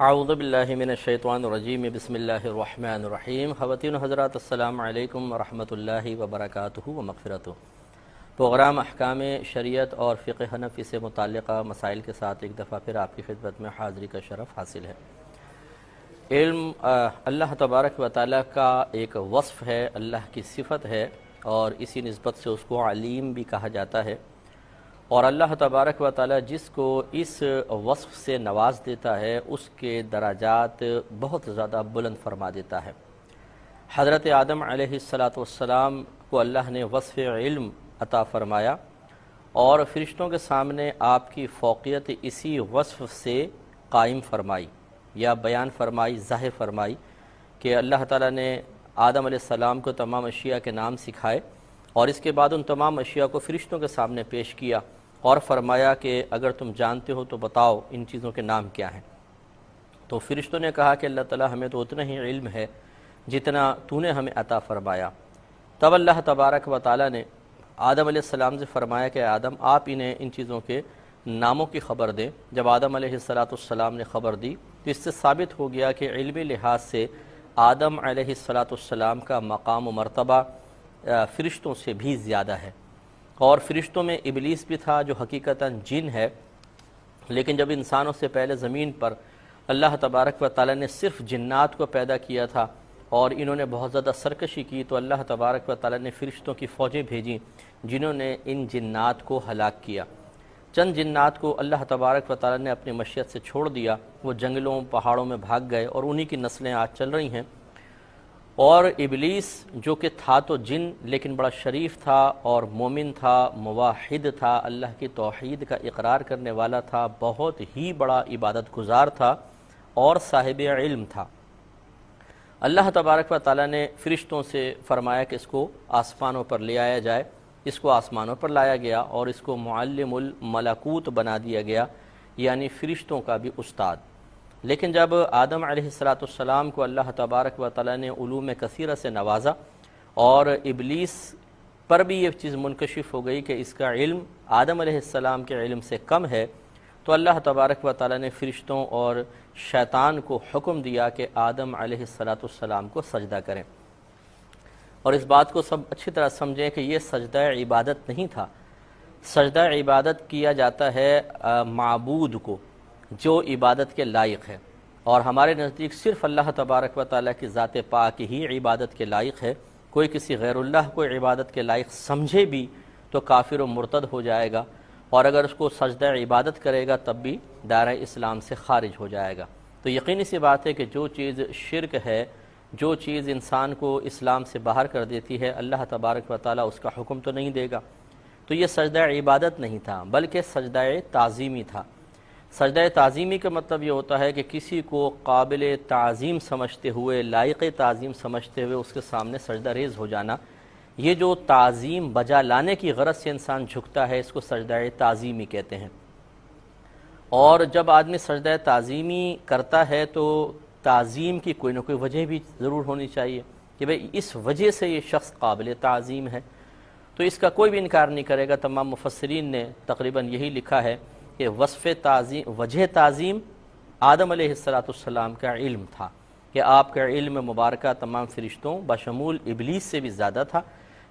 اعوذ باللہ من الشیطان الرجیم بسم اللہ الرحمن الرحیم۔ خواتین و حضرات السلام علیکم ورحمۃ اللہ وبرکاتہ و مغفرتہ۔ پروگرام احکام شریعت اور فقہ حنفی سے متعلقہ مسائل کے ساتھ ایک دفعہ پھر آپ کی خدمت میں حاضری کا شرف حاصل ہے۔ علم اللہ تبارک و تعالیٰ کا ایک وصف ہے، اللہ کی صفت ہے، اور اسی نسبت سے اس کو علیم بھی کہا جاتا ہے۔ اور اللہ تبارک و تعالیٰ جس کو اس وصف سے نواز دیتا ہے اس کے درجات بہت زیادہ بلند فرما دیتا ہے۔ حضرت آدم علیہ السلام کو اللہ نے وصف علم عطا فرمایا اور فرشتوں کے سامنے آپ کی فوقیت اسی وصف سے قائم فرمائی یا بیان فرمائی، ظاہر فرمائی کہ اللہ تعالیٰ نے آدم علیہ السلام کو تمام اشیاء کے نام سکھائے اور اس کے بعد ان تمام اشیاء کو فرشتوں کے سامنے پیش کیا اور فرمایا کہ اگر تم جانتے ہو تو بتاؤ ان چیزوں کے نام کیا ہیں۔ تو فرشتوں نے کہا کہ اللہ تعالیٰ ہمیں تو اتنا ہی علم ہے جتنا تو نے ہمیں عطا فرمایا۔ تب اللہ تبارک و تعالیٰ نے آدم علیہ السلام سے فرمایا کہ آدم آپ انہیں ان چیزوں کے ناموں کی خبر دیں۔ جب آدم علیہ السلام نے خبر دی تو اس سے ثابت ہو گیا کہ علمی لحاظ سے آدم علیہ السلام کا مقام و مرتبہ فرشتوں سے بھی زیادہ ہے، اور فرشتوں میں ابلیس بھی تھا جو حقیقتاً جن ہے، لیکن جب انسانوں سے پہلے زمین پر اللہ تبارک و تعالیٰ نے صرف جنات کو پیدا کیا تھا اور انہوں نے بہت زیادہ سرکشی کی تو اللہ تبارک و تعالیٰ نے فرشتوں کی فوجیں بھیجیں جنہوں نے ان جنات کو ہلاک کیا۔ چند جنات کو اللہ تبارک و تعالیٰ نے اپنی مشیت سے چھوڑ دیا، وہ جنگلوں پہاڑوں میں بھاگ گئے اور انہی کی نسلیں آج چل رہی ہیں۔ اور ابلیس جو کہ تھا تو جن لیکن بڑا شریف تھا اور مومن تھا، موحد تھا، اللہ کی توحید کا اقرار کرنے والا تھا، بہت ہی بڑا عبادت گزار تھا اور صاحب علم تھا۔ اللہ تبارک و تعالیٰ نے فرشتوں سے فرمایا کہ اس کو آسمانوں پر لے آیا جائے۔ اس کو آسمانوں پر لایا گیا اور اس کو معلم الملکوت بنا دیا گیا، یعنی فرشتوں کا بھی استاد۔ لیکن جب آدم علیہ السلام کو اللہ تبارک و تعالیٰ نے علوم کثیرہ سے نوازا اور ابلیس پر بھی یہ چیز منکشف ہو گئی کہ اس کا علم آدم علیہ السلام کے علم سے کم ہے، تو اللہ تبارک و تعالیٰ نے فرشتوں اور شیطان کو حکم دیا کہ آدم علیہ السلام کو سجدہ کریں۔ اور اس بات کو سب اچھی طرح سمجھیں کہ یہ سجدہ عبادت نہیں تھا۔ سجدہ عبادت کیا جاتا ہے معبود کو جو عبادت کے لائق ہے، اور ہمارے نزدیک صرف اللہ تبارک و تعالیٰ کی ذات پاک ہی عبادت کے لائق ہے۔ کوئی کسی غیر اللہ کو عبادت کے لائق سمجھے بھی تو کافر و مرتد ہو جائے گا، اور اگر اس کو سجدہ عبادت کرے گا تب بھی دائرہ اسلام سے خارج ہو جائے گا۔ تو یقینی سی بات ہے کہ جو چیز شرک ہے، جو چیز انسان کو اسلام سے باہر کر دیتی ہے، اللہ تبارک و تعالیٰ اس کا حکم تو نہیں دے گا۔ تو یہ سجدہ عبادت نہیں تھا بلکہ سجدہ تعظیمی تھا۔ سجدہ تعظیمی کا مطلب یہ ہوتا ہے کہ کسی کو قابل تعظیم سمجھتے ہوئے، لائق تعظیم سمجھتے ہوئے اس کے سامنے سجدہ ریز ہو جانا۔ یہ جو تعظیم بجا لانے کی غرض سے انسان جھکتا ہے اس کو سجدہ تعظیمی کہتے ہیں۔ اور جب آدمی سجدہ تعظیمی کرتا ہے تو تعظیم کی کوئی نہ کوئی وجہ بھی ضرور ہونی چاہیے کہ بھئی اس وجہ سے یہ شخص قابل تعظیم ہے، تو اس کا کوئی بھی انکار نہیں کرے گا۔ تمام مفسرین نے تقریباً یہی لکھا ہے کہ وصف تعظیم، وجہ تعظیم آدم علیہ السلام کا علم تھا کہ آپ کا علم مبارکہ تمام فرشتوں بشمول ابلیس سے بھی زیادہ تھا،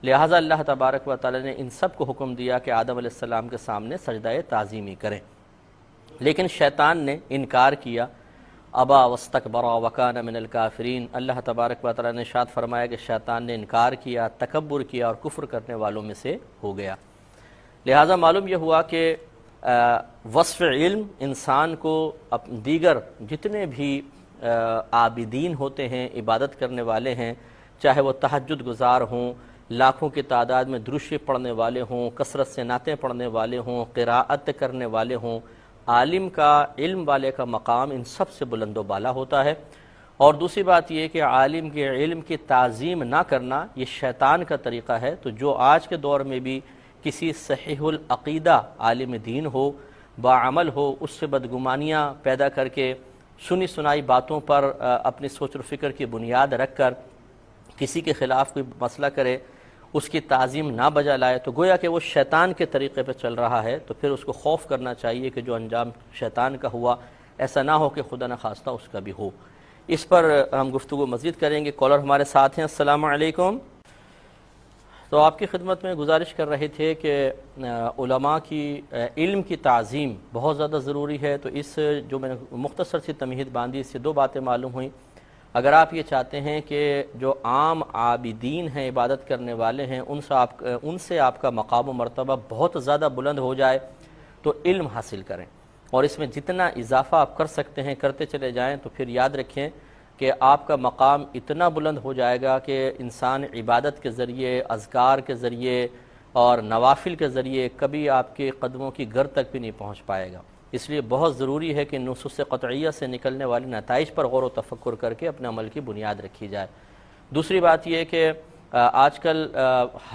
لہٰذا اللہ تبارک و تعالیٰ نے ان سب کو حکم دیا کہ آدم علیہ السلام کے سامنے سجدہ تعظیمی کریں۔ لیکن شیطان نے انکار کیا، ابا واستکبر وکان من الکافرین۔ اللہ تبارک و تعالیٰ نے ارشاد فرمایا کہ شیطان نے انکار کیا، تکبر کیا اور کفر کرنے والوں میں سے ہو گیا۔ لہٰذا معلوم یہ ہوا کہ وصف علم انسان کو دیگر جتنے بھی عابدین ہوتے ہیں، عبادت کرنے والے ہیں، چاہے وہ تہجد گزار ہوں، لاکھوں کی تعداد میں درود شریف پڑھنے والے ہوں، کثرت سے نعتیں پڑھنے والے ہوں، قراءت کرنے والے ہوں، عالم کا، علم والے کا مقام ان سب سے بلند و بالا ہوتا ہے۔ اور دوسری بات یہ کہ عالم کے علم کی تعظیم نہ کرنا یہ شیطان کا طریقہ ہے۔ تو جو آج کے دور میں بھی کسی صحیح العقیدہ عالم دین ہو، باعمل ہو، اس سے بدگمانیاں پیدا کر کے سنی سنائی باتوں پر اپنی سوچ و فکر کی بنیاد رکھ کر کسی کے خلاف کوئی مسئلہ کرے، اس کی تعظیم نہ بجا لائے، تو گویا کہ وہ شیطان کے طریقے پہ چل رہا ہے۔ تو پھر اس کو خوف کرنا چاہیے کہ جو انجام شیطان کا ہوا ایسا نہ ہو کہ خدا نخواستہ اس کا بھی ہو۔ اس پر ہم گفتگو مزید کریں گے۔ کالر ہمارے ساتھ ہیں، السلام علیکم۔ تو آپ کی خدمت میں گزارش کر رہے تھے کہ علماء کی علم کی تعظیم بہت زیادہ ضروری ہے، تو اس جو میں نے مختصر سی تمہید باندھی، اس سے دو باتیں معلوم ہوئیں۔ اگر آپ یہ چاہتے ہیں کہ جو عام عابدین ہیں، عبادت کرنے والے ہیں، ان سے آپ کا مقام و مرتبہ بہت زیادہ بلند ہو جائے تو علم حاصل کریں، اور اس میں جتنا اضافہ آپ کر سکتے ہیں کرتے چلے جائیں، تو پھر یاد رکھیں کہ آپ کا مقام اتنا بلند ہو جائے گا کہ انسان عبادت کے ذریعے، اذکار کے ذریعے اور نوافل کے ذریعے کبھی آپ کے قدموں کی گر تک بھی نہیں پہنچ پائے گا۔ اس لیے بہت ضروری ہے کہ نصوص قطعیہ سے نکلنے والے نتائج پر غور و تفکر کر کے اپنے عمل کی بنیاد رکھی جائے۔ دوسری بات یہ کہ آج کل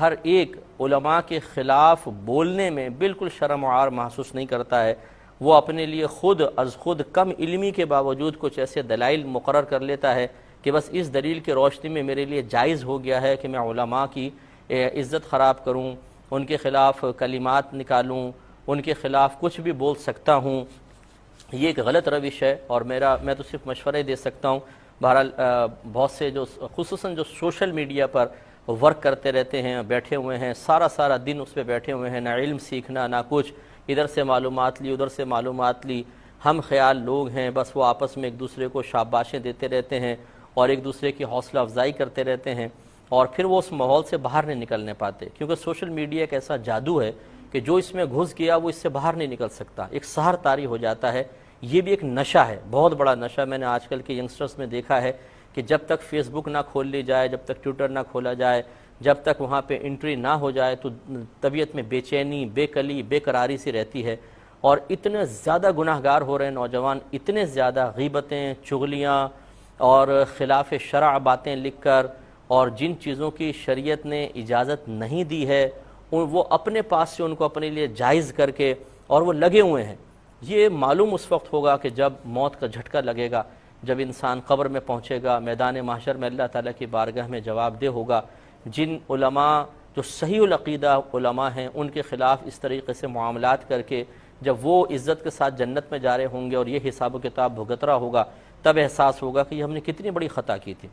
ہر ایک علماء کے خلاف بولنے میں بالکل شرم و عار محسوس نہیں کرتا ہے، وہ اپنے لیے خود کم علمی کے باوجود کچھ ایسے دلائل مقرر کر لیتا ہے کہ بس اس دلیل کی روشنی میں میرے لیے جائز ہو گیا ہے کہ میں علماء کی عزت خراب کروں، ان کے خلاف کلمات نکالوں، ان کے خلاف کچھ بھی بول سکتا ہوں۔ یہ ایک غلط روش ہے، اور میں تو صرف مشورے دے سکتا ہوں۔ بہرحال بہت سے جو خصوصاً جو سوشل میڈیا پر ورک کرتے رہتے ہیں، بیٹھے ہوئے ہیں، سارا دن اس پہ بیٹھے ہوئے ہیں، نہ علم سیکھنا نہ کچھ، ادھر سے معلومات لی ادھر سے معلومات لی، ہم خیال لوگ ہیں، بس وہ آپس میں ایک دوسرے کو شاباشیں دیتے رہتے ہیں اور ایک دوسرے کی حوصلہ افزائی کرتے رہتے ہیں، اور پھر وہ اس ماحول سے باہر نہیں نکلنے پاتے، کیونکہ سوشل میڈیا ایک ایسا جادو ہے کہ جو اس میں گھس گیا وہ اس سے باہر نہیں نکل سکتا، ایک سحر طاری ہو جاتا ہے۔ یہ بھی ایک نشہ ہے، بہت بڑا نشہ۔ میں نے آج کل کے ینگسٹرز میں دیکھا ہے کہ جب تک فیس بک نہ کھول لی جائے، جب تک ٹویٹر نہ کھولا جائے، جب تک وہاں پہ انٹری نہ ہو جائے تو طبیعت میں بے چینی، بے کلی، بے قراری سی رہتی ہے، اور اتنے زیادہ گناہگار ہو رہے ہیں نوجوان، اتنے زیادہ غیبتیں، چغلیاں اور خلاف شرع باتیں لکھ کر، اور جن چیزوں کی شریعت نے اجازت نہیں دی ہے وہ اپنے پاس سے ان کو اپنے لیے جائز کر کے اور وہ لگے ہوئے ہیں۔ یہ معلوم اس وقت ہوگا کہ جب موت کا جھٹکا لگے گا، جب انسان قبر میں پہنچے گا، میدان محشر میں اللہ تعالیٰ کی بارگاہ میں جواب دہ ہوگا۔ جن علماء جو صحیح العقیدہ علماء ہیں، ان کے خلاف اس طریقے سے معاملات کر کے جب وہ عزت کے ساتھ جنت میں جا رہے ہوں گے اور یہ حساب و کتاب بھگت رہا ہوگا، تب احساس ہوگا کہ ہم نے کتنی بڑی خطا کی تھی۔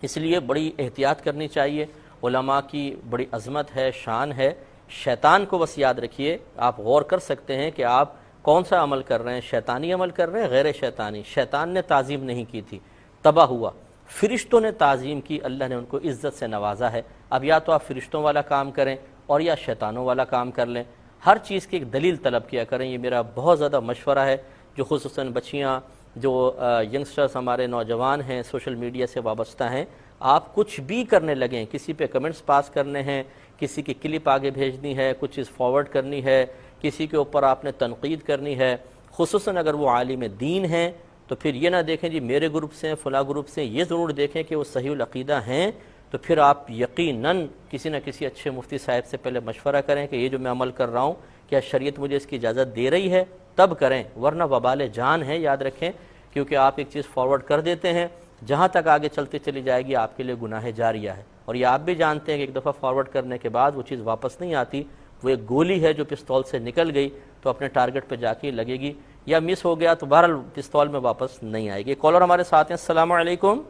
اس لیے بڑی احتیاط کرنی چاہیے۔ علماء کی بڑی عظمت ہے، شان ہے۔ شیطان کو بس یاد رکھیے، آپ غور کر سکتے ہیں کہ آپ کون سا عمل کر رہے ہیں، شیطانی عمل کر رہے ہیں، غیر شیطانی۔ شیطان نے تعظیم نہیں کی تھی، تباہ ہوا۔ فرشتوں نے تعظیم کی، اللہ نے ان کو عزت سے نوازا ہے۔ اب یا تو آپ فرشتوں والا کام کریں اور یا شیطانوں والا کام کر لیں، ہر چیز کی ایک دلیل طلب کیا کریں۔ یہ میرا بہت زیادہ مشورہ ہے، جو خصوصاً بچیاں، جو ینگسٹرز ہمارے نوجوان ہیں، سوشل میڈیا سے وابستہ ہیں، آپ کچھ بھی کرنے لگیں، کسی پہ کمنٹس پاس کرنے ہیں، کسی کی کلپ آگے بھیجنی ہے، کچھ چیز فارورڈ کرنی ہے، کسی کے اوپر آپ نے تنقید کرنی ہے، خصوصاً اگر وہ عالم دین ہیں، تو پھر یہ نہ دیکھیں جی میرے گروپ سے، فلاں گروپ سے، یہ ضرور دیکھیں کہ وہ صحیح العقیدہ ہیں، تو پھر آپ یقیناً کسی نہ کسی اچھے مفتی صاحب سے پہلے مشورہ کریں کہ یہ جو میں عمل کر رہا ہوں کیا شریعت مجھے اس کی اجازت دے رہی ہے، تب کریں، ورنہ وبال جان ہے، یاد رکھیں، کیونکہ آپ ایک چیز فارورڈ کر دیتے ہیں، جہاں تک آگے چلتے چلی جائے گی آپ کے لیے گناہ جاریہ ہے، اور یہ آپ بھی جانتے ہیں کہ ایک دفعہ فارورڈ کرنے کے بعد وہ چیز واپس نہیں آتی، وہ ایک گولی ہے جو پستول سے نکل گئی تو اپنے ٹارگٹ پہ جا کے لگے گی، یا مس ہو گیا تو بہرحال پستول میں واپس نہیں آئے گی۔ کالر ہمارے ساتھ ہیں، السلام علیکم۔